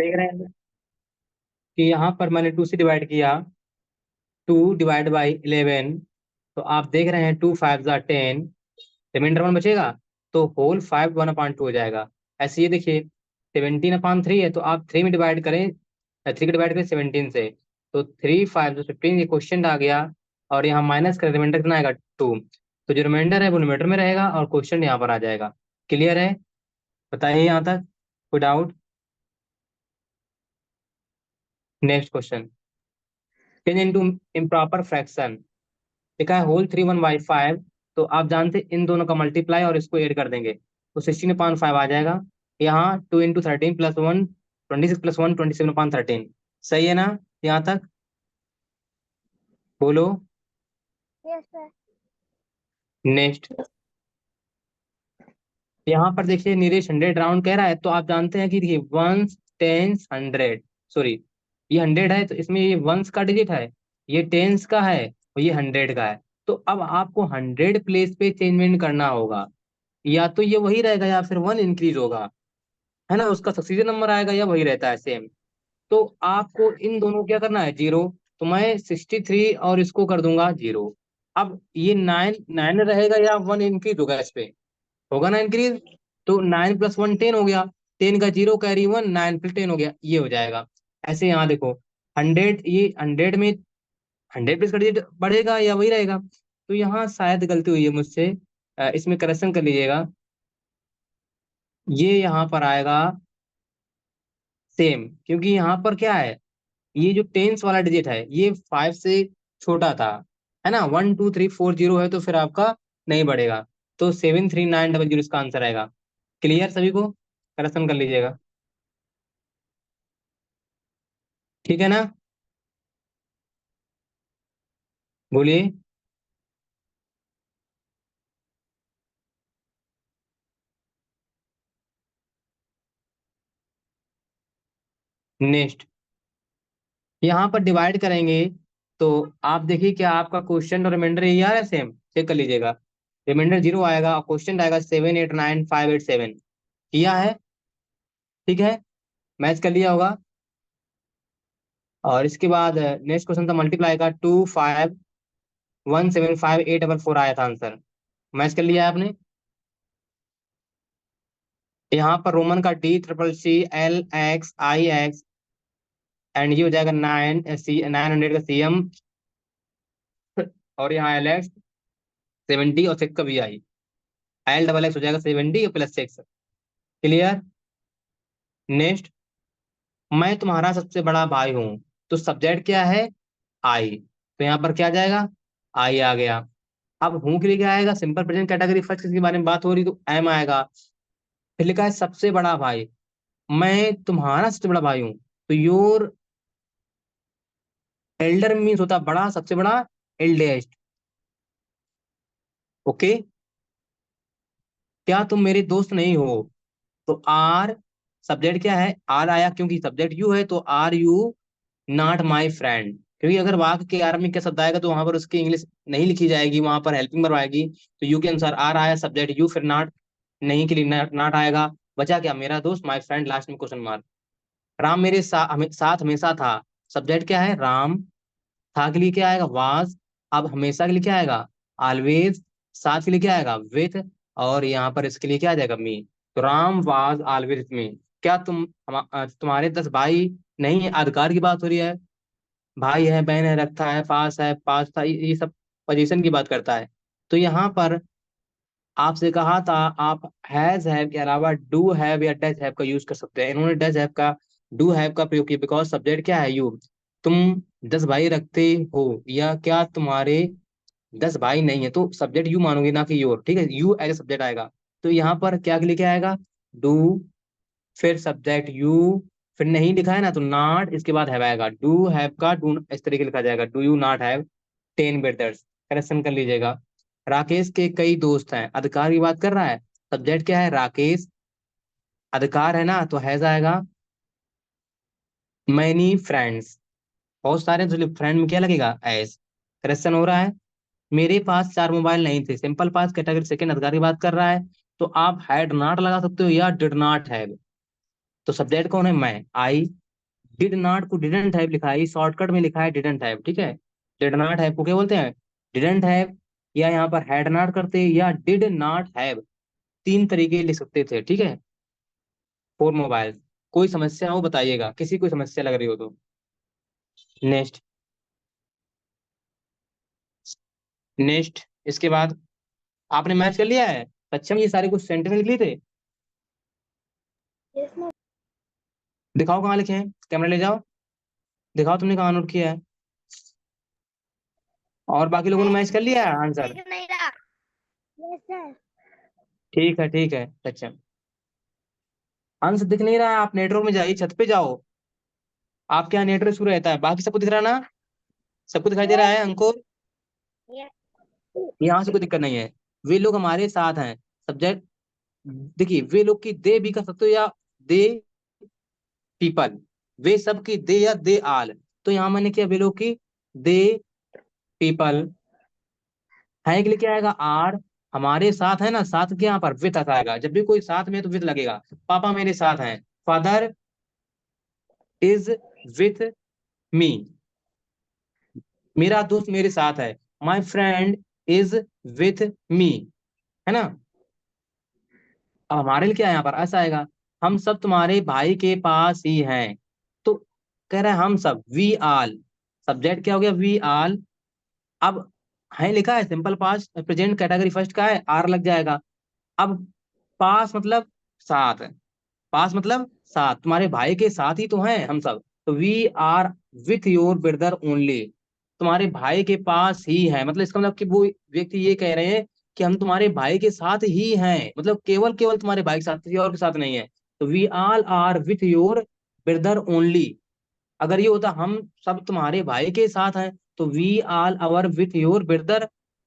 देख रहे हैं कि यहाँ पर मैंने 2 से डिवाइड किया, 2 डिवाइड बाई 11। तो आप देख रहे हैं 2 5 ज़ा 10, रिमाइंडर 1 बचेगा, तो होल 5 1/2 हो जाएगा। ऐसे ये देखिए 17/3 है, तो आप 3 में डिवाइड करें, 3 को डिवाइड करें 17 से, तो 3 5 15 ये क्वेश्चन आ गया। और यहाँ माइनस करें, रिमाइंडर कितना आएगा 2, तो जो रिमाइंडर है वो न्यूमरेटर में रहेगा और क्वेश्चन यहाँ पर आ जाएगा। क्लियर है? बताइए यहाँ तक कोई doubt? Next question, change into improper fraction. लिखा है होल 3 1/5। तो आप जानते हैं इन दोनों का मल्टीप्लाई और इसको ऐड कर देंगे तो 16/5 आ जाएगा। यहाँ 2 × 13 + 1, 26 + 1 27/13। सही है ना यहाँ तक? बोलो। Yes sir. नेक्स्ट, यहाँ पर देखिए नीरेश 100 राउंड कह रहा है, तो आप जानते हैं कि देखिए वंस टेंस 100, सॉरी ये 100 है तो इसमें ये वंस का डिजिट है, ये टेंस का है और ये 100 का है। तो अब आपको 100 प्लेस पे चेंजमेंट करना होगा, या तो ये वही रहेगा या फिर 1 इंक्रीज होगा, है ना, उसका सक्सीजन नंबर आएगा या वही रहता है सेम। तो आपको इन दोनों को क्या करना है, जीरो। तो मैं 63 और इसको कर दूंगा जीरो। अब ये 9 9 रहेगा या 1 इंक्रीज होगा इस पे? होगा ना इंक्रीज। तो 9 + 1 10 हो गया, 10 का जीरो कैरी 1, 9 फिर 10 हो गया, ये हो जाएगा। ऐसे यहाँ देखो 100, ये 100 में 100 प्लस का डिजिट बढ़ेगा या वही रहेगा? तो यहाँ शायद गलती हुई है मुझसे, इसमें करेक्शन कर लीजिएगा। ये यहाँ पर आएगा सेम, क्योंकि यहाँ पर क्या है, ये जो टेंस वाला डिजिट है ये 5 से छोटा था, है ना, 1 2 3 4 0 है, तो फिर आपका नहीं बढ़ेगा। तो 73900 इसका आंसर आएगा। क्लियर सभी को? करेक्शन कर लीजिएगा, ठीक है ना? बोलिए। नेक्स्ट, यहाँ पर डिवाइड करेंगे, तो आप देखिए क्या आपका क्वेश्चन और रिमाइंडर यही आ रहा है सेम? चेक कर लीजिएगा। रिमाइंडर 0 आएगा और क्वेश्चन आएगा 7 8 9 5 8 7। किया है? ठीक है, मैच कर लिया होगा। और इसके बाद नेक्स्ट क्वेश्चन था मल्टीप्लाई का, 2 5 1 7 5 8 4 आया था आंसर। मैच कर लिया है आपने? यहाँ पर रोमन का D CCC LXIX, एंड ये हो जाएगा 900 का और यहाँ LX 70 और 6 का VI, L XX हो जाएगा 70 और +6। क्लियर? नेक्स्ट, मैं तुम्हारा सबसे बड़ा भाई हूँ, तो सब्जेक्ट क्या है? आई। तो यहाँ पर क्या आ जाएगा? आई आ गया। अब हूँ के लिए क्या आएगा? सिंपल प्रेजेंट कैटेगरी फर्स्ट के बारे में बात हो रही तो एम आएगा। फिर लिखा है सबसे बड़ा भाई, मैं तुम्हारा सबसे बड़ा भाई हूँ, तो योर एल्डर मीन्स होता है बड़ा, सबसे बड़ा, एल्डेस्ट। ओके, क्या तुम मेरे दोस्त नहीं हो? तो आर, सब्जेक्ट क्या है? आर आया, क्योंकि सब्जेक्ट यू है, तो are you not my friend. क्योंकि अगर वाक्य के आर में क्या शब्द आएगा तो वहां पर उसकी इंग्लिश नहीं लिखी जाएगी, वहां पर हेल्पिंग वर्ब आएगी। तो यू के अनुसार आर आया, सब्जेक्ट यू, फिर नॉट, नहीं के लिए नॉट आएगा। बचा क्या? मेरा दोस्त, माई फ्रेंड, लास्ट में क्वेश्चन मार्क। राम मेरे साथ हमेशा था, सब्जेक्ट क्या है? राम। था के लिए क्या आएगा? वाज। अब हमेशा के लिए क्या आएगा? ऑलवेज। साथ के लिए क्या आएगा? विथ। और यहाँ पर इसके लिए क्या आ जाएगा? मी। तो राम वाज ऑलवेज मी। क्या तुम्हारे 10 भाई नहीं है? अधिकार की बात हो रही है, भाई है, बहन है, रखा है, पास था, ये सब पोजीशन की बात करता है। तो यहाँ पर आपसे कहा था आप हैज हैव के अलावा डू हैव या डज हैव का यूज कर सकते हैं, इन्होंने डज हैव का, डू हैव का प्रयोग किया, बिकॉज सब्जेक्ट क्या है? यू। तुम 10 भाई रखते हो, या क्या तुम्हारे 10 भाई नहीं है, तो सब्जेक्ट यू मानोगे ना कि योर, ठीक है, यू एज ए सब्जेक्ट आएगा। तो यहाँ पर क्या लिखे आएगा? डू, फिर सब्जेक्ट यू, फिर नहीं लिखा है ना तो नॉट, इसके बाद हैव आएगा। डू हैव का डू इस तरीके लिखा जाएगा, do you not have 10 brothers. Correction कर लीजिएगा। राकेश के कई दोस्त हैं, अधिकार की बात कर रहा है, सब्जेक्ट क्या है? राकेश, अधिकार है ना, तो हैज आएगा। मैनी फ्रेंड्स, बहुत सारे, तो फ्रेंड में क्या लगेगा? एस। करेक्शन हो रहा है। मेरे पास 4 मोबाइल नहीं थे, सिंपल पास कैटेगरी सेकंड अधिकार की बात कर रहा है, तो आप हैड नॉट लगा सकते हो या डिड नॉट हैव। तो सब्जेक्ट कौन है, मैं, आई। डिड नॉट को डिडंट हैव लिखा है, शॉर्टकट में लिखा है डिडंट हैव, ठीक है। डिड नॉट हैव को क्या बोलते हैं, डिडंट हैव, या यहाँ पर हैड नॉट करते, या डिड नॉट हैव, तीन तरीके लिख सकते थे, ठीक है, फॉर मोबाइल। कोई समस्या हो बताइएगा, किसी कोई समस्या लग रही हो तो। नेक्स्ट। नेक्स्ट इसके बाद आपने मैच कर लिया है, अच्छा ये सारे कुछ सेंटेंस लिख लिए थे। Yes ma'am. दिखाओ कहाँ लिखे हैं, कैमरा ले जाओ, दिखाओ तुमने कहाँ नोट किया है। और बाकी लोगों ने मैच कर लिया है आंसर। दिख नहीं रहा। Yes sir. ठीक है ठीक है, अच्छा। आंसर दिख नहीं रहा है, आप नेटवर्क में जाइए, छत पे जाओ। आपके यहाँ नेटवर्क शुरू रहता है, बाकी सबको दिख रहा है ना, सबको दिखाई दे रहा यस। है अंकुर। यस। यहाँ से कोई दिक्कत नहीं है। वे लोग हमारे साथ हैं, सब्जेक्ट, देखिए वे लोग की दे भी कर सकते हो, या दे पीपल, वे सब की दे, या दे आल। तो यहाँ मैंने किया वे लोग की, दे पीपल, है के लिए क्या आएगा, आर। हमारे साथ है ना, साथ के यहाँ पर विथ आएगा, जब भी कोई साथ में है तो विथ लगेगा। पापा मेरे साथ हैं, फादर इज विथ मी, मेरा दोस्त मेरे साथ है, my friend is with me, है ना। अब हमारे लिए क्या है यहाँ पर, ऐसा आएगा, हम सब तुम्हारे भाई के पास ही हैं। तो कह रहा है हम सब, वी आल, सब्जेक्ट क्या हो गया, वी आल। अब है लिखा है simple past, present category first का है, आर लग जाएगा। अब पास मतलब साथ, पास मतलब साथ, तुम्हारे भाई के साथ ही तो हैं हम सब, तो we are with your brother only, तुम्हारे भाई के पास ही है, मतलब इसका मतलब कि वो व्यक्ति ये कह रहे हैं कि हम तुम्हारे भाई के साथ ही हैं, मतलब केवल केवल तुम्हारे भाई के साथ, किसी और के साथ नहीं है। तो we all are with your brother only, अगर ये होता हम सब तुम्हारे भाई के साथ हैं, तो we all our with your brother,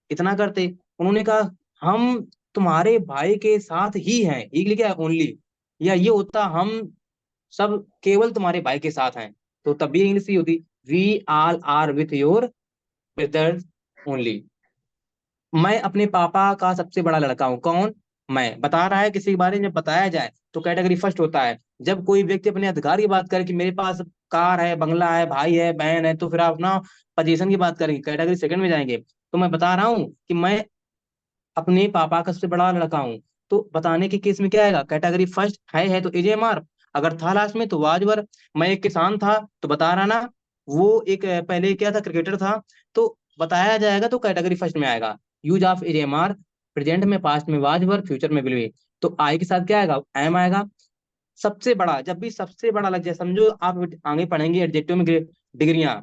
इतना करते। उन्होंने कहा हम तुम्हारे भाई के साथ ही हैं, ये लिखा है ओनली, या ये होता हम सब केवल तुम्हारे भाई के साथ हैं, तो तब भी इंग्लिश ही होती, we all are with your brother only. मैं अपने पापा का सबसे बड़ा लड़का हूँ, कौन, मैं बता रहा है किसी के बारे में, जब बताया जाए तो कैटेगरी फर्स्ट होता है। जब कोई व्यक्ति अपने अधिकार की बात करे कि मेरे पास कार है, बंगला है, भाई है, बहन है, तो फिर आप अपना पोजीशन की बात करेंगे, कैटेगरी सेकंड में जाएंगे। तो मैं बता रहा हूँ कि मैं अपने पापा का सबसे बड़ा लड़का हूँ, तो बताने के केस में क्या आएगा, कैटेगरी फर्स्ट है तो एजेएमआर, अगर था लास्ट में तो वाजवर। मैं एक किसान था तो बता रहा ना, वो एक पहले क्या था, क्रिकेटर था, तो बताया जाएगा तो कैटेगरी फर्स्ट में आएगा। यूज ऑफ एजेएमआर, प्रेजेंट में, पास्ट में वाजवर, फ्यूचर में विल बी, तो आई के साथ क्या आएगा, एम आएगा। सबसे बड़ा, जब भी सबसे बड़ा लग जाए, समझो आप आगे पढ़ेंगे एडजेक्टिव में डिग्रियां,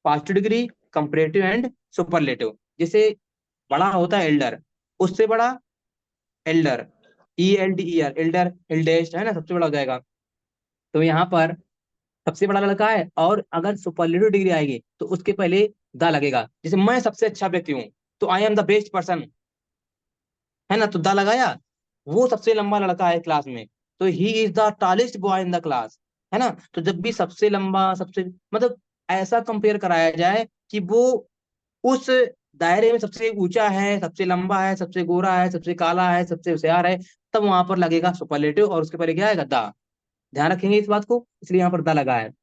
positive degree, comparative and superlative. जैसे बड़ा होता है एल्डर, उससे बड़ा एल्डर, ELDER, एल्डर, एल्डेस्ट, है ना, सबसे बड़ा हो जाएगा। तो यहाँ पर सबसे बड़ा लड़का है, और अगर सुपरलेटिव डिग्री आएगी तो उसके पहले द लगेगा, जैसे मैं सबसे अच्छा व्यक्ति हूँ, तो I am the best person, है ना, तो द लगाया। वो सबसे लंबा लड़का है क्लास में, तो he is the tallest boy in the class, है ना। तो जब भी सबसे लंबा, सबसे, मतलब ऐसा कंपेयर कराया जाए कि वो उस दायरे में सबसे ऊंचा है, सबसे लंबा है, सबसे गोरा है, सबसे काला है, सबसे होशियार है, तब वहां पर लगेगा सुपरलेटिव, और उसके पहले क्या आएगा, द। ध्यान रखेंगे इस बात को, इसलिए यहाँ पर द लगा है।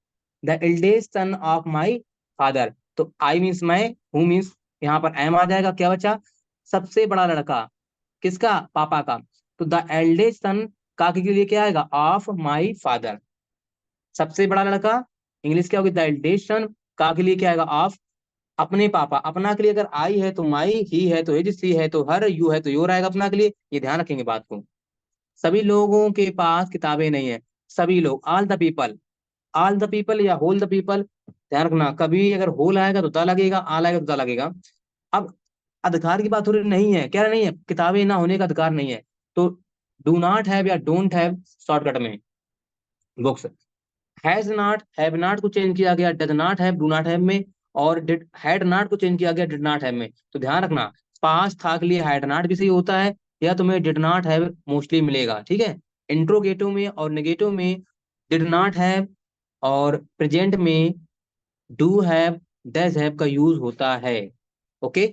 The eldest son of my father, तो आई मीन्स मैं, हु मीन्स, यहाँ पर एम आ जाएगा, क्या बचा, सबसे बड़ा लड़का, किसका, पापा का। तो द एल्डेस्ट सन का के लिए क्या आएगा, ऑफ माई फादर, सबसे बड़ा लड़का, इंग्लिश क्या होगी, द एल्डेस्ट सन, का के लिए क्या आएगा, ऑफ, अपने पापा, अपना के लिए अगर आई है तो माई, ही है तो हिज, सी है तो हर, यू है तो योर आएगा अपना के लिए, ये ध्यान रखेंगे बात को। सभी लोगों के पास किताबें नहीं है, सभी लोग, ऑल द पीपल या होल द पीपल, ध्यान रखना, कभी अगर होल आएगा तो द लगेगा, आल आएगा तो द लगेगा। अब अधिकार की बात हो रही नहीं है, क्या नहीं है, किताबें ना होने का अधिकार नहीं है, तो डू नॉट हैव या डोंट हैव, शॉर्टकट में books. Has not, have not को चेंज किया गया does not have, do not have में, और डिड, हैड नॉट को चेंज किया गया डिड नॉट हैव में। तो ध्यान रखना, पास था के लिए हैड नॉट भी सही होता है, या तुम्हें डिड नॉट हैव मोस्टली मिलेगा, ठीक है। इंट्रोगेटिव में और नेगेटिव में डिड नॉट हैव, और प्रेजेंट में डू हैव, डज हैव का यूज होता है, ओके।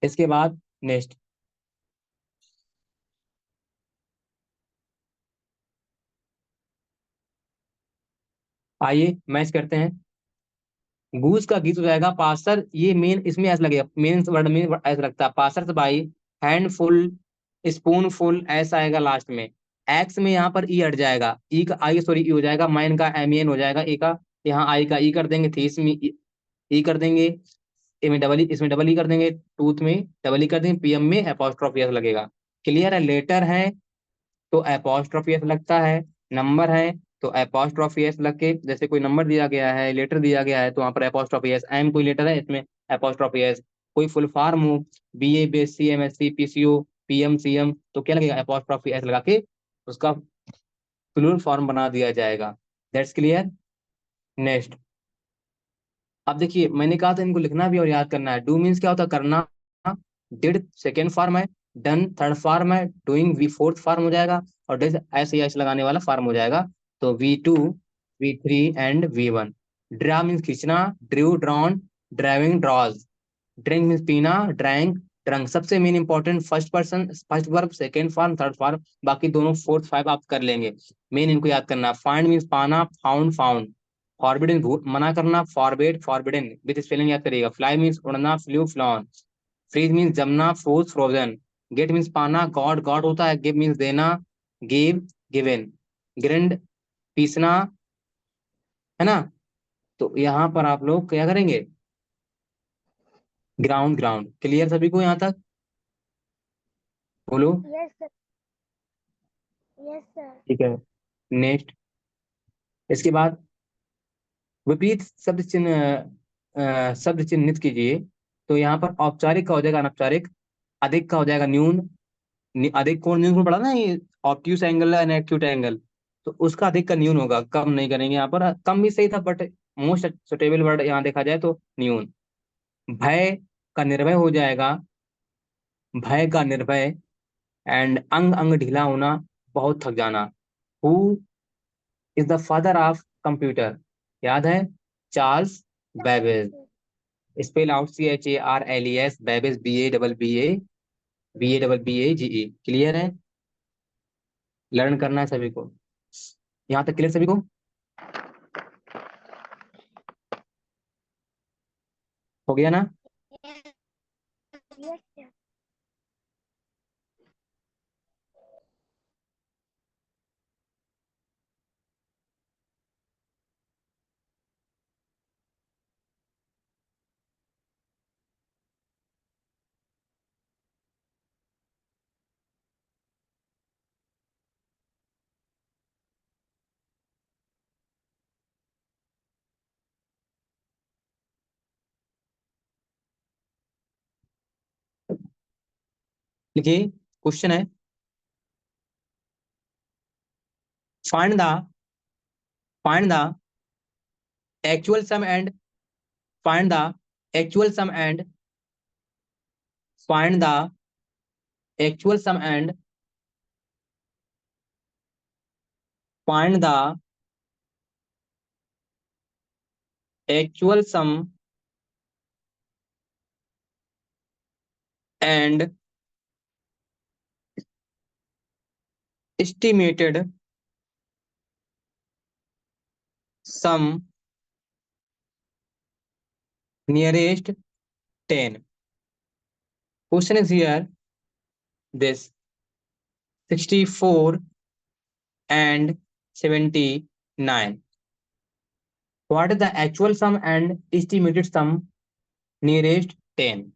इसके बाद नेक्स्ट, आइए मैच करते हैं। गूस का गीत हो जाएगा पासर, ये मेन इसमें ऐसा लगेगा, मेन वर्ड में ऐसा लगता है passer by, handful, spoon full ऐसा आएगा लास्ट में। एक्स में यहाँ पर ई हट जाएगा, ई का आई सॉरी ई हो जाएगा, माइन का एम एन हो जाएगा, ए का यहाँ आई का ई कर देंगे, थीस में ई कर देंगे, ए में डबल ई, इसमें डबल ई कर देंगे, टूथ में डबल ई कर देंगे, पीएम में एपोस्ट्रोफी एस लगेगा। क्लियर है? लेटर है तो अपोस्ट्रोफी एस लगता है, नंबर है तो अपोस्ट्रोफी एस लग के, जैसे कोई नंबर दिया गया है, लेटर दिया गया है तो वहां पर अपोस्ट्रोफी एस, एम कोई लेटर है इसमें अपोस्ट्रोफी एस, कोई फुल फॉर्म हो, B A B S C M S C P C O P M C M, तो क्या लगेगा अपोस्ट्रोफी एस लगा के उसका प्लूरल फॉर्म बना दिया जाएगा। That's clear. नेक्स्ट, अब देखिए मैंने कहा था इनको लिखना भी और याद करना है। डू मीन्स क्या होता है? करना। डिड सेकेंड फॉर्म है, डन थर्ड फॉर्म है, डूइंग वी फोर्थ फॉर्म हो जाएगा, और डिड ऐसे ही ऐसे लगाने वाला फॉर्म हो जाएगा। तो V2, V3 and V1। Draw means खींचना, drew drawn, driving draws, drink means पीना, ड्रैंक ड्रंक। सबसे main important first person first verb, second form, third form, बाकी दोनों फोर्थ फाइव आप कर लेंगे। मेन इनको याद करना। फाइंड मीन्स पाना, फाउंड फाउंड। फॉरबिडन मना करना, फॉरबेड फॉरबिडन विद स्पेलिंग याद करिएगा। फ्लाई मीन्स उड़ना, फ्लू फ्लॉन। फ्रीज मीन्स जमना, फ्रोज फ्रोजन। गेट मीन्स पाना, गॉड गॉड होता है। गिव मीन्स देना, गिव गिवन। ग्रिंड पीसना, है ना? तो यहाँ पर आप लोग क्या करेंगे? Ground ground. क्लियर सभी को यहाँ तक? बोलो। Yes sir. Yes sir. ठीक है। नेक्स्ट, इसके बाद विपरीत शब्द चिन्ह, शब्द चिन्हित कीजिए। तो यहाँ पर औपचारिक का हो जाएगा अनौपचारिक, अधिक का हो जाएगा न्यून। अधिक कोण न्यून को पढ़ा ना, ये ऑब्ट्यूस एंगल है एक्यूट एंगल, तो उसका अधिक का न्यून होगा, कम नहीं करेंगे यहाँ पर। कम भी सही था बट मोस्ट सुटेबल वर्ड यहाँ देखा जाए तो न्यून। भय का निर्भय हो जाएगा, भय का निर्भय। एंड अंग अंग ढीला होना, बहुत थक जाना। Who is the father of computer? याद है? Charles Babbage. Spell out CHARLES, Babbage BABBAGE। Clear है? लर्न करना है सभी को। यहाँ तक क्लियर सभी को? हो गया ना? Yes sir. देखिए क्वेश्चन है, find the find the actual sum and find the actual sum and find the actual sum and find the actual sum and estimated sum nearest 10। Question is here this 64 and 79. What is the actual sum and estimated sum nearest 10?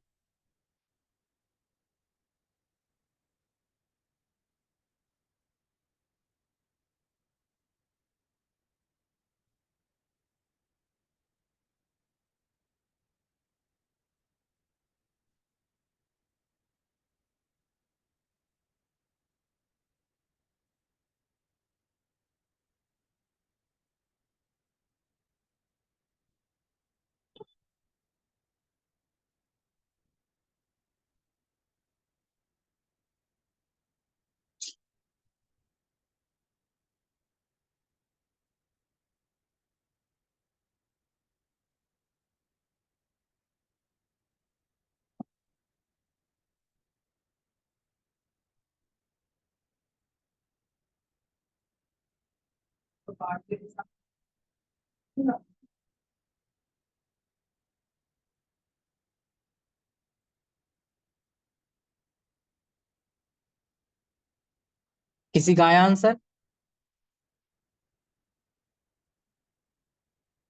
किसी का आया answer?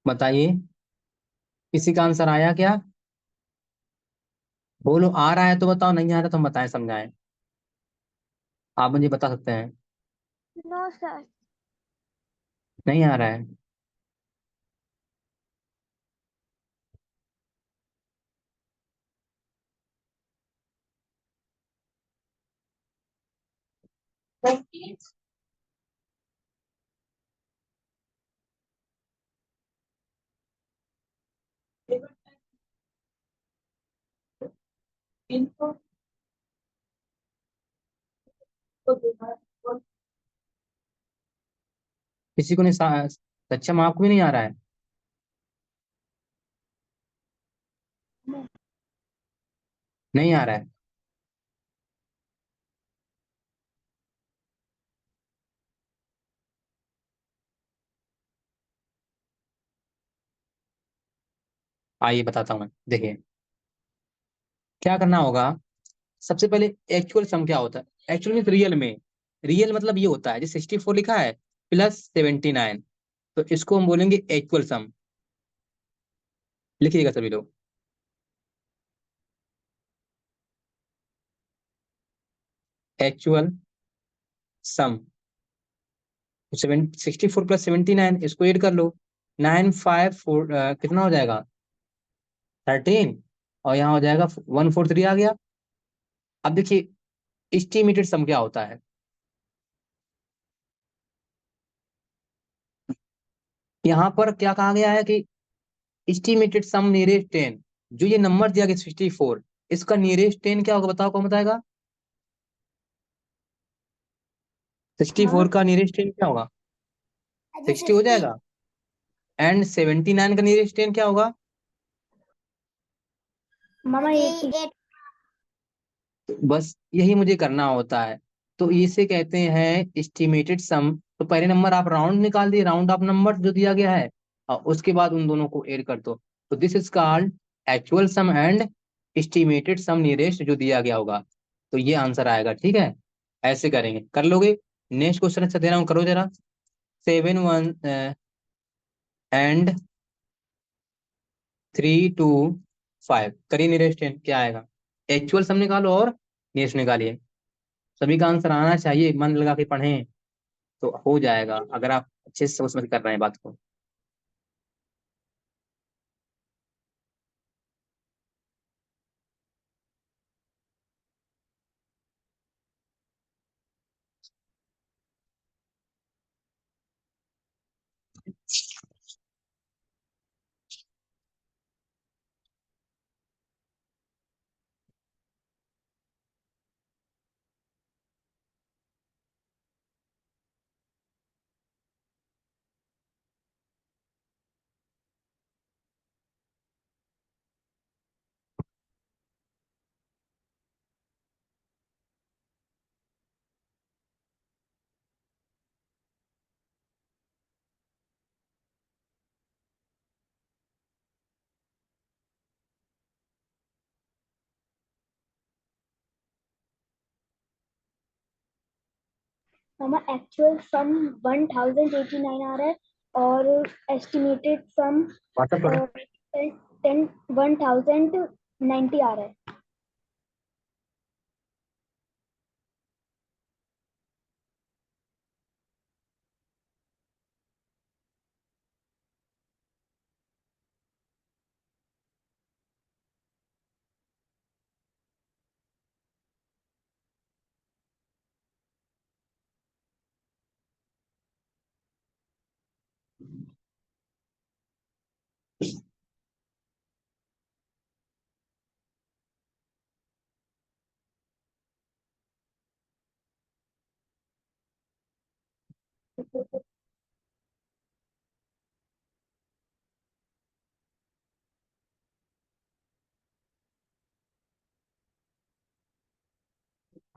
बताइए, किसी का answer आया क्या? बोलो, आ रहा है तो बताओ, नहीं आ रहा तो हम बताएं समझाएं। आप मुझे बता सकते हैं। No sir. नहीं आ रहा है? किसी को नहीं सक्षम, आपको भी नहीं आ रहा है? नहीं आ रहा है? आइए बताता हूँ मैं, देखिए क्या करना होगा। सबसे पहले एक्चुअल सम क्या होता है? एक्चुअल मीन रियल में। रियल मतलब ये होता है, जो 64 लिखा है प्लस 79, तो इसको हम बोलेंगे एक्चुअल सम। लिखिएगा सभी लोग। एक्चुअल सम। 64 प्लस 79, इसको ऐड कर लो। 954 कितना हो जाएगा? 13। और यहाँ हो जाएगा 143 आ गया। अब देखिए, एस्टिमेटेड सम क्या होता है? यहाँ पर क्या कहा गया है कि एस्टिमेटेड सम नियरेस्ट 10। जो ये नंबर दिया गया 64, इसका नियरेस्ट 10 क्या होगा? बताओ, कौन बताएगा? मामा 64 का नियरेस्ट 10 क्या होगा? अजी 60 हो 50। जाएगा। एंड 79 का नियरेस्ट 10 क्या होगा? मामा 88। बस यही मुझे करना होता है। तो इसे कहते हैं एस्टिमेटेड सम। तो पहले नंबर आप राउंड निकाल दिए, राउंड ऑफ नंबर जो दिया गया है, और उसके बाद उन दोनों को ऐड कर दो। तो this is called actual sum and estimated sum nearest जो दिया गया होगा। तो ये आंसर आएगा, ठीक है। ऐसे करेंगे, कर लोगे? नेक्स्ट क्वेश्चन अच्छा दे रहा हूँ, करो जरा। 7 1 एंड 3 2 5, करिए नियरेस्ट 10 क्या आएगा? एक्चुअल सम निकालो और नियरेस्ट निकालिए। सभी का आंसर आना चाहिए, मन लगा के पढ़ें तो हो जाएगा, अगर आप अच्छे से समझ कर रहे हैं बात को। मामा एक्चुअल सम 1089 आ रहा है और एस्टिमेटेड सम व्हाट्सएप करो। 1090 आ रहा है।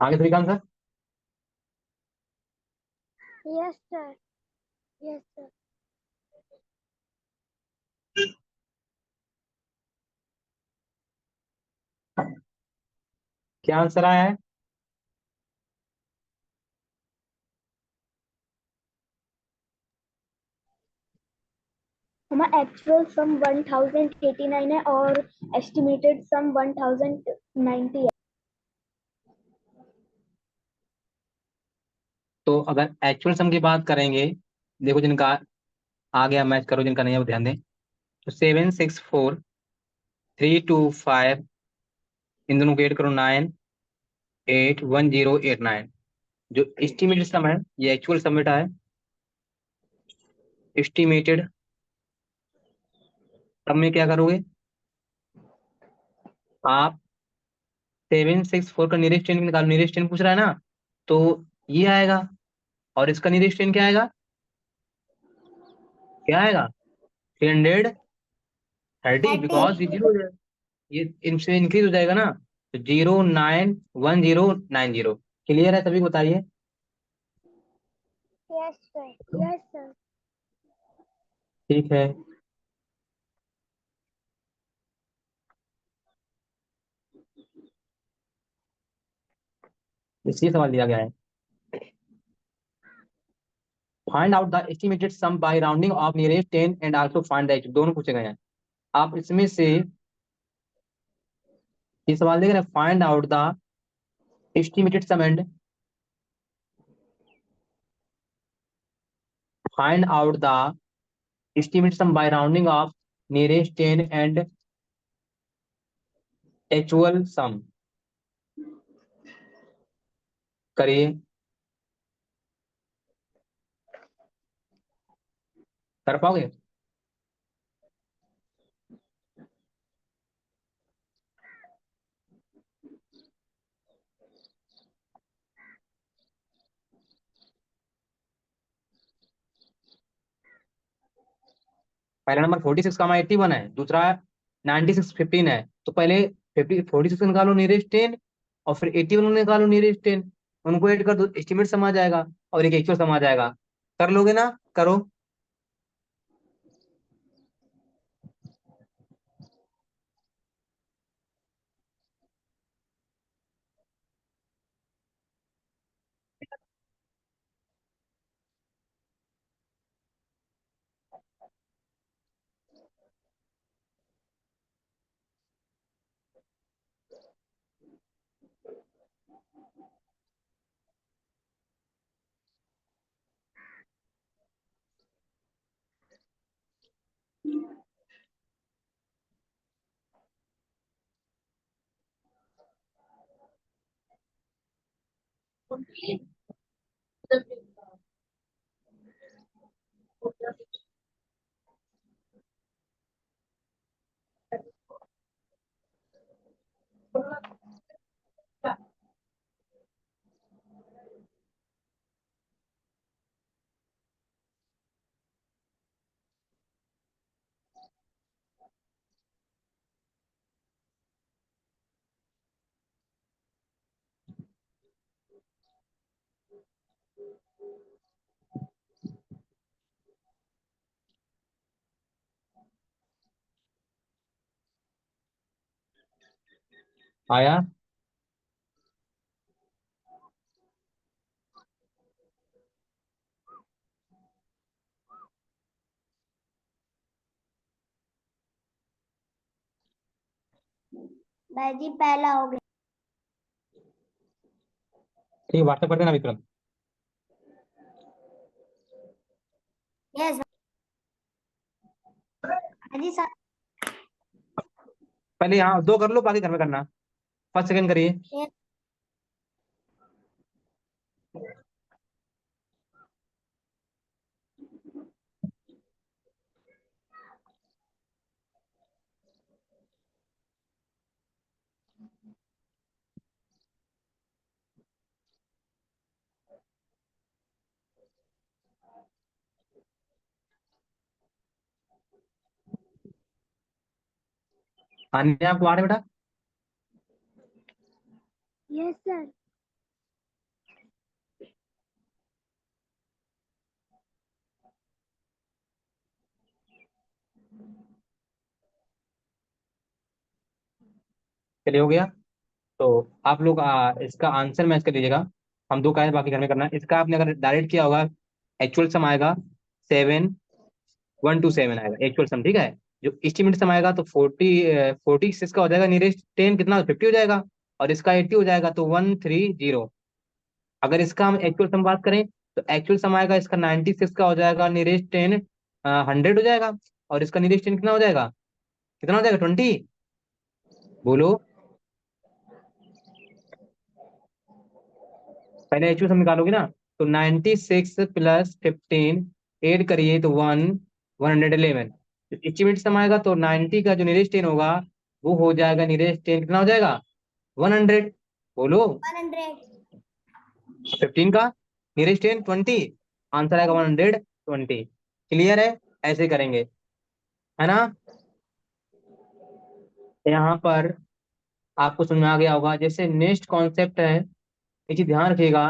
आगे सभी का answer. Yes sir. Yes sir. क्या आंसर आया है? हमारा एक्चुअल सम 1089 है और एस्टिमेटेड सम 1090 है। तो अगर एक्चुअल सम की बात करेंगे, देखो जिनका आ गया मैच करो, जिनका नहीं है वो ध्यान दें। तो 764 325, इन दोनों को ऐड करो, 981089। जो एस्टिमेटेड सम है ये एक्चुअल सम बेटा है। एस्टिमेटेड सम में क्या करोगे आप? 764 का नियरेस्ट टेन निकालो, नियरेस्ट टेन पूछ रहा है ना, तो ये आएगा। और इसका नियरेस्ट टेन क्या आएगा? क्या आएगा? 330, 30। बिकॉज ये जीरो, ये इनसे इंक्रीज हो जाएगा ना। तो 091090। क्लियर है? सभी को बताइए। Yes sir, yes sir. ठीक है। इसलिए सवाल दिया गया है। Find out the estimated sum by rounding off nearest ten and also find the, दोनों पूछे गए हैं। आप इसमें से ये सवाल देख रहे हैं, find out the estimated sum and find out the estimated sum by rounding off nearest ten and actual sum. करिए। कर पाओगे? पहला नंबर 46 का 81 है, दूसरा 96 15 है। तो पहले 46 निकालो नियरेस्ट टेन, और फिर 81 निकालो नियरेस्ट टेन। उनको ऐड कर दो, एस्टिमेट सम आ जाएगा और एक एक्चुअल सम आ जाएगा। कर लोगे ना? करो। आया? भाई जी पहला हो गया। ठीक है, व्हाट्सएप कर देना विक्रम। यस भाई जी सर। पहले यहाँ दो कर लो, बाकी घर में करना। फर्स्ट सेकंड करिए। यस। आने आपको आ रहा है बेटा? Yes sir. चलिए, हो गया। तो आप लोग इसका आंसर मैच कर लीजिएगा। हम दो का बाकी घर में करना है। इसका आपने अगर डायरेक्ट किया होगा, एक्चुअल सम आएगा 7 1 2 7 आएगा एक्चुअल सम, ठीक है। जो एस्टिमेट सम आएगा तो 46 का हो जाएगा, नियरेस्ट 10 कितना 50 हो जाएगा, और इसका 80 हो जाएगा, तो 130। अगर इसका हम एक्चुअल सम बात करें तो एक्चुअल सम आएगा इसका 96 का हो जाएगा, नियरेस्ट 10 100 हो जाएगा, और इसका नियरेस्ट 10 कितना हो जाएगा, कितना हो जाएगा 20। बोलो, पहले एच सम निकालोगे ना, तो 96 प्लस 15 ऐड करिए तो 111। एस्टिमेट सम आएगा तो 90 का जो नियरेस्ट 10 होगा वो हो जाएगा, नियरेस्ट 10 कितना हो जाएगा 100। बोलो, 100। 15 का नियरेस्ट 10 20, आंसर आएगा 120। क्लियर है? ऐसे करेंगे, है ना। यहाँ पर आपको समझ में आ गया होगा। जैसे नेक्स्ट कॉन्सेप्ट है, ये चीज ध्यान रखिएगा।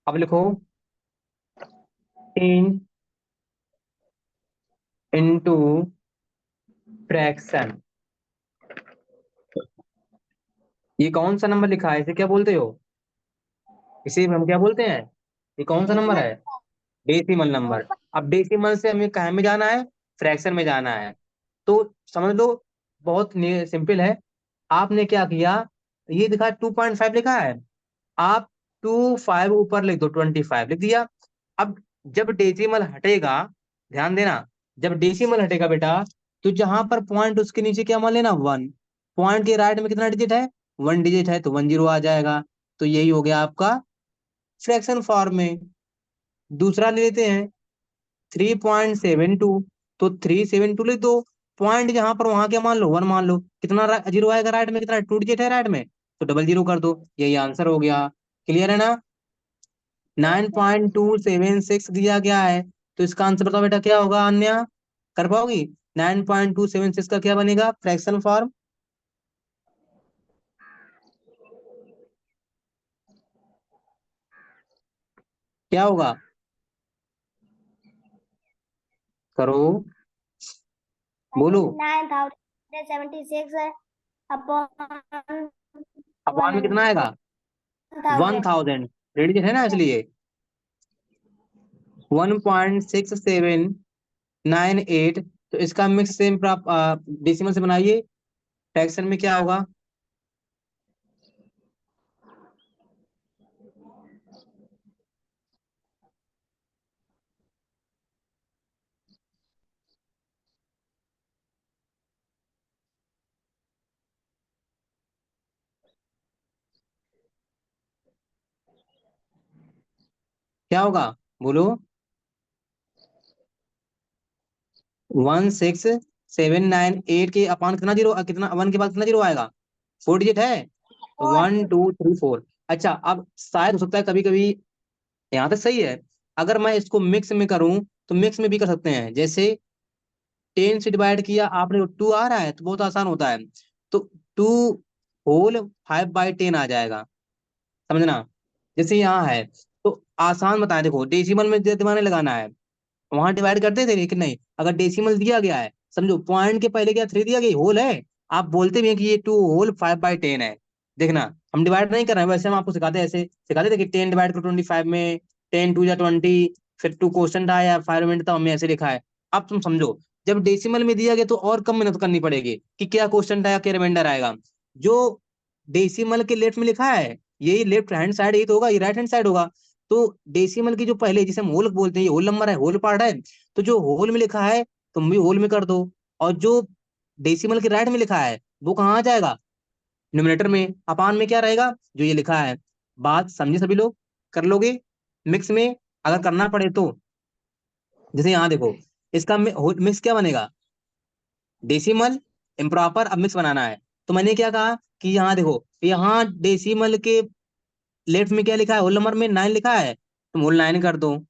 अब लिखो 10 इंटू फ्रैक्शन। ये कौन सा नंबर लिखा है, इसे क्या बोलते हो? इसे हम क्या बोलते हैं? ये कौन सा नंबर डेसिमल। है? Decimal number. अब डेसिमल से हमें कहाँ में जाना है? फ्रैक्शन में जाना है। तो समझ लो, बहुत सिंपल है। आपने क्या किया, ये दिखा 2.5 लिखा है, आप 25 ऊपर लिख दो, 25 लिख दिया। अब जब डेसिमल हटेगा, ध्यान देना, जब डेसिमल हटेगा बेटा, तो जहां पर पॉइंट उसके नीचे क्या मान लेना 1, पॉइंट के राइट में कितना डिजिट है, 1 डिजिट है, तो 10 आ जाएगा। तो यही हो गया आपका फ्रैक्शन फॉर्म में। दूसरा ले लेते हैं 3.72, तो 372 लिख दो। पॉइंट जहां पर वहां क्या मान लो 1 मान लो, कितना जीरो आएगा राइट में, कितना 2 डिजिट है राइट में, तो डबल जीरो कर दो, यही आंसर हो गया। क्लियर है ना? 9.276 दिया गया है, तो इसका आंसर बताओ बेटा क्या होगा, अन्य कर पाओगी? 9.276 का क्या बनेगा फ्रैक्शन फॉर्म? क्या होगा, करो, बोलो। 9,076 अपॉन अपॉन में कितना आएगा? 1000। 1000, रेडियन है ना, इसलिए 1.6798। तो इसका मिक्स सेम प्राप्त डेसिमल से बनाइए, फ्रैक्शन में क्या होगा? क्या होगा, बोलो। 16798 के अपान कितना जीरो, कितना 1 के बाद कितना जीरो आएगा, 4 डिजिट है, तो और 1 2 3 4। अच्छा, अब शायद हो सकता है कभी कभी, यहाँ तक सही है। अगर मैं इसको मिक्स में करूं तो मिक्स में भी कर सकते हैं। जैसे 10 से डिवाइड किया आपने, 2 आ रहा है तो बहुत आसान होता है, तो 2 होल 5/10 आ जाएगा, समझना। जैसे यहाँ है, तो आसान बताएं, देखो डेसिमल में दिमाग लगाना है, वहां डिवाइड करते थे लेकिन नहीं, अगर डेसिमल दिया गया है, समझो पॉइंट के पहले क्या 3 दिया गया, होल है, आप बोलते भी हैं कि ये 2 होल 5/10 है। देखना, हम डिवाइड नहीं कर रहे हैं, वैसे हम आपको सिखाते हैं, ऐसे सिखाते थे कि 10 डिवाइड करो 25 में, 10 2 जा 20, फिर 2 क्वेश्चन था या 5 मिनट था, हमने ऐसे लिखा है। अब तुम समझो, जब डेसिमल में दिया गया तो और कम मेहनत करनी पड़ेगी कि क्या क्वेश्चन था या क्या रिमाइंडर आएगा। जो डेसिमल के लेफ्ट में लिखा है, यही लेफ्ट हैंड साइड, यही तो होगा, ये राइट हैंड साइड होगा। तो डेसिमल की जो पहले, जिसे हम होल बोलते हैं, ये होल नंबर है, होल पार्ट है, तो जो होल में लिखा है तुम भी होल में कर दो, और जो डेसिमल के राइट में लिखा है वो कहाँ आ जाएगा, न्यूमरेटर में। अपान में क्या रहेगा, जो ये लिखा है। बात समझे सभी लोग? कर लोगे मिक्स में, अगर करना पड़े तो। जैसे यहाँ देखो, इसका मिक्स क्या बनेगा, डेसिमल इम्प्रॉपर, अब मिक्स बनाना है। तो मैंने क्या कहा कि यहाँ देखो, यहाँ डेसिमल के लेफ्ट में क्या लिखा है, होल नंबर में 9 लिखा है, तुम होल 9 कर दो।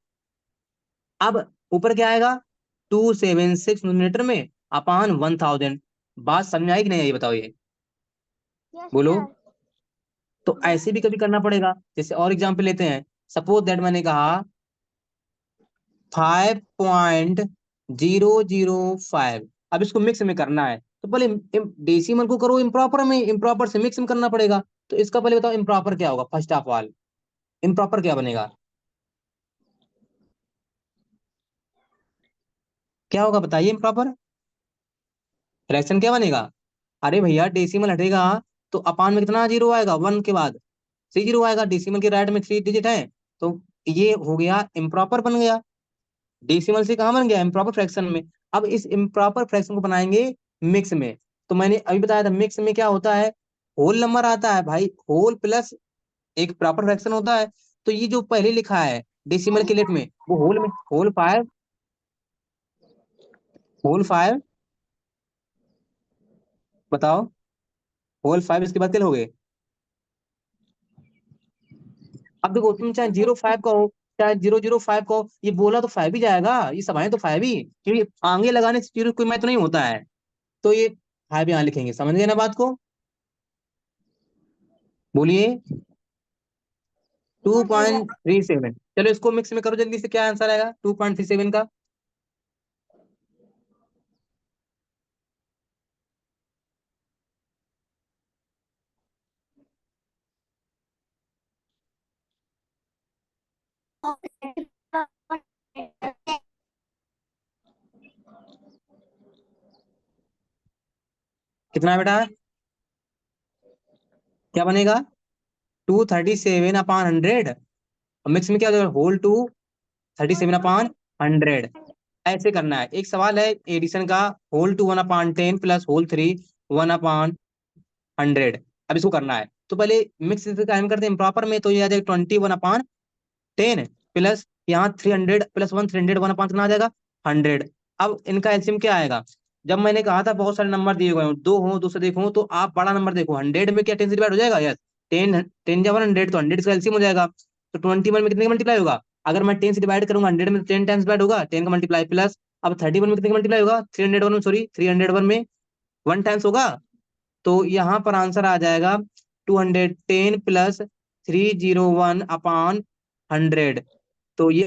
अब ऊपर क्या आएगा, 276 न्यूमरेटर में, अपान 1000। बात समझ आई कि नहीं आई, बताओ ये, यस बोलो। सर। तो ऐसे भी कभी करना पड़ेगा। जैसे और एग्जाम्पल लेते हैं, सपोज दैट मैंने कहा 5.005, अब इसको मिक्स में करना है। तो पहले डेसिमल को करो इम्प्रॉपर में, इम्प्रॉपर से मिक्स में करना पड़ेगा। तो इसका पहले बताओ इम्प्रॉपर क्या होगा, फर्स्ट ऑफ ऑल इम्प्रॉपर क्या बनेगा, क्या होगा बताइए इम्प्रॉपर फ्रैक्शन क्या बनेगा। अरे भैया डेसिमल हटेगा तो अपान में कितना जीरो आएगा, वन के बाद 3 जीरो आएगा, डेसिमल के राइट में 3 डिजिट है। तो ये हो गया इम्प्रॉपर बन गया, डेसिमल से कहाँ बन गया, इम्प्रॉपर फ्रैक्शन में। अब इस इम्प्रॉपर फ्रैक्शन को बनाएंगे मिक्स में। तो मैंने अभी बताया था मिक्स में क्या होता है, होल नंबर आता है भाई, होल प्लस एक प्रॉपर फ्रैक्शन होता है। तो ये जो पहले लिखा है डेसिमल के लेट में, वो होल में होल फाइव, होल फाइव, बताओ होल फाइव इसके बाद क्या लोगे। अब देखो तुम चाहे 0.5 कहो चाहे 0.05 कहो, ये बोला तो 5 ही जाएगा, ये सब आए तो 5 ही, क्योंकि आगे लगाने से 0 कोई मैच नहीं होता है। तो ये 5 यहाँ लिखेंगे, समझ गए ना बात को, बोलिए। टू समझ गया। पॉइंट थ्री सेवन चलो इसको मिक्स में करो जल्दी से, क्या आंसर आएगा 2.37 का। कितना है बेटा, क्या बनेगा 237/100। मिक्स में क्या हो जाएगा, होल 237/100। ऐसे करना है। एक सवाल है एडिशन का, होल 2 1/10 प्लस होल 3 1/100। अब इसको करना है तो पहले मिक्स से टाइम करते हैं इम्प्रॉपर में, तो ये आ जाएगा 21/10 प्लस यहाँ 300 + 1 300 1/5 कितना आ जाएगा 100। अब इनका एलसीएम क्या आएगा, जब मैंने कहा था बहुत सारे नंबर दिए हुए हैं, दो हो दो से देखो, तो आप बड़ा नंबर देखो, 100 में क्या 10 से डिवाइड हो जाएगा, यस 10 10 जब 100 तो 100 का एलसीएम हो जाएगा। तो 21 में कितने का मल्टीप्लाई होगा, अगर मैं 10 से डिवाइड करूंगा 100 में तो 10 टाइम्स डिवाइड होगा, 10 का मल्टीप्लाई प्लस। अब 31 में कितने का मल्टीप्लाई होगा, 301 में, सॉरी 301 में 1 टाइम्स होगा। तो यहाँ पर आंसर आ जाएगा 210 + 301/100। तो ये